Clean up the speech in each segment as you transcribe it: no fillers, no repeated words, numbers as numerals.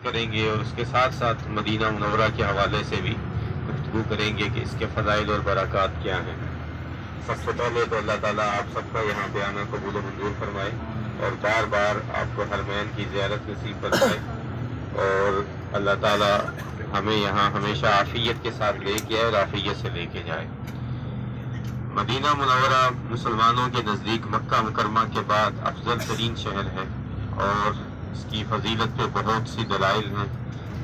کریں گے اور اس کے ساتھ ساتھ مدینہ منورہ کے حوالے سے بھی گفتگو کریں گے کہ اس کے فضائل اور برکات کیا ہیں۔ سب سے پہلے تو اللہ تعالیٰ آپ سب کا یہاں پہ آنا قبول و منظور فرمائے اور بار بار آپ کو حرمین کی زیارت نصیب فرمائے، اور اللہ تعالیٰ ہمیں یہاں ہمیشہ عافیت کے ساتھ لے کے آئے اور عافیت سے لے کے جائے۔ مدینہ منورہ مسلمانوں کے نزدیک مکہ مکرمہ کے بعد افضل ترین شہر ہے، اور اس کی فضیلت پہ بہت سی دلائل ہیں،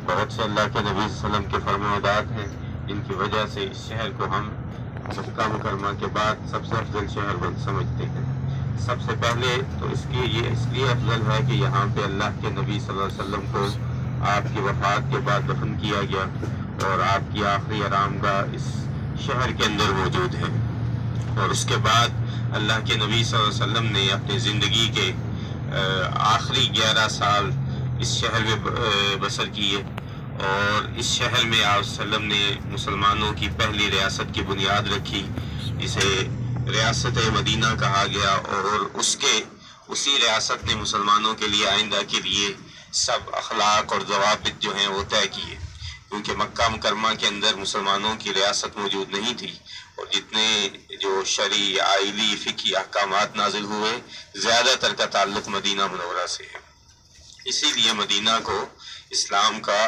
بہت سے اللہ کے نبی صلی اللہ علیہ وسلم کے فرمودات ہیں جن کی وجہ سے اس شہر کو ہم مکہ مکرمہ کے بعد سب سے افضل شہر سمجھتے ہیں۔ سب سے پہلے تو اس لیے افضل ہے کہ یہاں پہ اللہ کے نبی صلی اللہ علیہ وسلم کو آپ کی وفات کے بعد دفن کیا گیا، اور آپ کی آخری آرام گاہ اس شہر کے اندر موجود ہے، اور اس کے بعد اللہ کے نبی صلی اللہ علیہ وسلم نے اپنی زندگی کے آخری 11 سال اس شہر میں بسر کیے، اور اس شہر میں آپ صلی اللہ علیہ وسلم نے مسلمانوں کی پہلی ریاست کی بنیاد رکھی جسے ریاست مدینہ کہا گیا، اور اسی ریاست نے مسلمانوں کے لیے آئندہ کے لیے سب اخلاق اور ضوابط جو ہیں وہ طے کیے، کیونکہ مکہ مکرمہ کے اندر مسلمانوں کی ریاست موجود نہیں تھی، اور جتنے جو شرعی آئلی فقہی احکامات نازل ہوئے زیادہ تر کا تعلق مدینہ منورہ سے ہے۔ اسی لیے مدینہ کو اسلام کا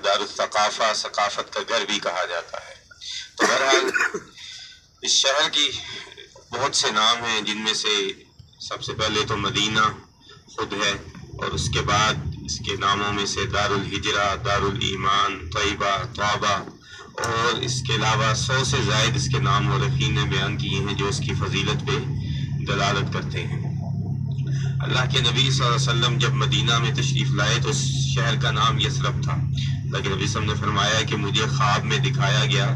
دار الثقافہ، ثقافت کا گھر بھی کہا جاتا ہے۔ تو بہرحال اس شہر کی بہت سے نام ہیں، جن میں سے سب سے پہلے تو مدینہ خود ہے، اور اس کے بعد اس کے ناموں میں سے دار الہجرہ، دار الایمان، طیبہ، طابہ، اور اس کے علاوہ 100 سے زائد اس کے نام مورخین نے بیان کیے ہیں جو اس کی فضیلت پہ دلالت کرتے ہیں۔ اللہ کے نبی صلی اللہ علیہ وسلم جب مدینہ میں تشریف لائے تو اس شہر کا نام یثرب تھا۔ اللہ کے نبی صلی اللہ علیہ وسلم نے فرمایا کہ مجھے خواب میں دکھایا گیا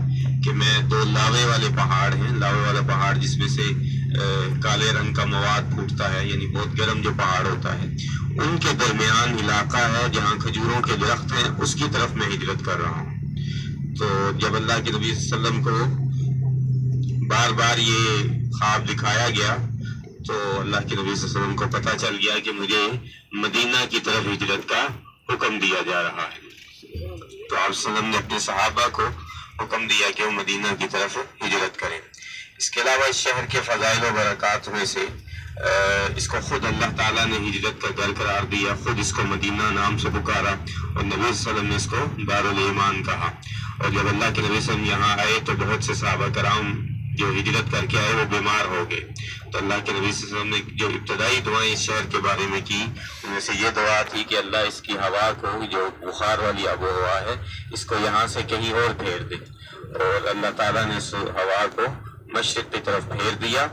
کہ میں 2 لاوے والے پہاڑ ہیں، لاوے والا پہاڑ جس میں سے کالے رنگ کا مواد پھوٹتا ہے، یعنی بہت گرم جو پہاڑ ہوتا ہے، ان کے درمیان علاقہ ہے جہاں کھجوروں کے درخت ہیں، اس کی طرف میں ہجرت کر رہا ہوں۔ تو جب اللہ کے نبی صلی اللہ علیہ وسلم کو بار بار یہ خواب دکھایا گیا تو اللہ کے نبی صلی اللہ علیہ وسلم کو پتہ چل گیا کہ مجھے مدینہ کی طرف ہجرت کا حکم دیا جا رہا ہے۔ تو آپ صلی اللہ علیہ وسلم نے اپنے صحابہ کو حکم دیا کہ وہ مدینہ کی طرف ہجرت کریں۔ اس کے علاوہ اس شہر کے فضائل و برکات میں سے اس کو خود اللہ تعالیٰ نے ہجرت کا گھر قرار دیا، خود اس کو مدینہ نام سے پکارا، اور نبی صلی اللہ علیہ وسلم نے اس کو دار الایمان کہا۔ اور جب اللہ کے نبی صلی اللہ علیہ وسلم یہاں آئے تو بہت سے صحابہ کرام جو ہجرت کر کے آئے وہ بیمار ہو گئے، تو اللہ کے نبی صلی اللہ علیہ وسلم نے جو ابتدائی دعائیں اس شہر کے بارے میں کی ان میں سے یہ دعا تھی کہ اللہ اس کی ہوا کو، جو بخار والی آب و ہوا ہے، اس کو یہاں سے کہیں اور پھیر دے، اور اللہ تعالیٰ نے اس ہوا کو مشرق کی طرف پھیر دیا،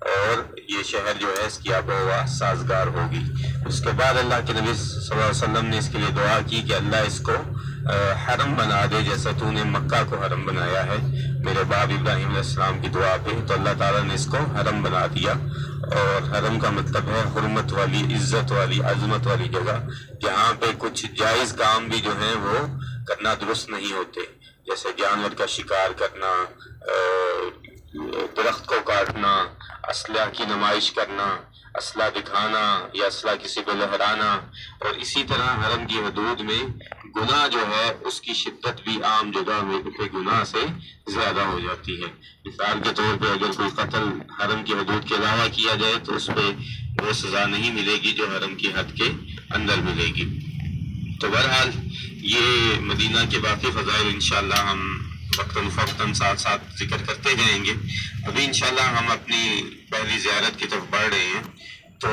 اور یہ شہر جو ہے اس کی آب و ہوا سازگار ہوگی۔ اس کے بعد اللہ کے نبی صلی اللہ علیہ وسلم نے اس کے لیے دعا کی کہ اللہ اس کو حرم بنا دے جیسا تو نے مکہ کو حرم بنایا ہے میرے باپ ابراہیم علیہ السلام کی دعا پہ۔ تو اللہ تعالیٰ نے اس کو حرم بنا دیا، اور حرم کا مطلب ہے حرمت والی، عزت والی، عظمت والی جگہ، جہاں پہ کچھ جائز کام بھی جو ہیں وہ کرنا درست نہیں ہوتے، جیسے جانور کا شکار کرنا، درخت کو کاٹنا، اسلحہ کی نمائش کرنا، اسلحہ دکھانا یا اسلحہ کسی کو لہرانا، اور اسی طرح حرم کی حدود میں گناہ جو ہے اس کی شدت بھی عام جگہ میں کے گناہ سے زیادہ ہو جاتی ہے۔ مثال کے طور پہ اگر کوئی قتل حرم کی حدود کے علاوہ کیا جائے تو اس پہ وہ سزا نہیں ملے گی جو حرم کی حد کے اندر ملے گی۔ تو بہرحال یہ مدینہ کے باقی فضائل انشاءاللہ ہم وقتاً فوقتاً ساتھ ساتھ ذکر کرتے جائیں گے۔ ابھی انشاءاللہ ہم اپنی پہلی زیارت کی طرف بڑھ رہے ہیں۔ تو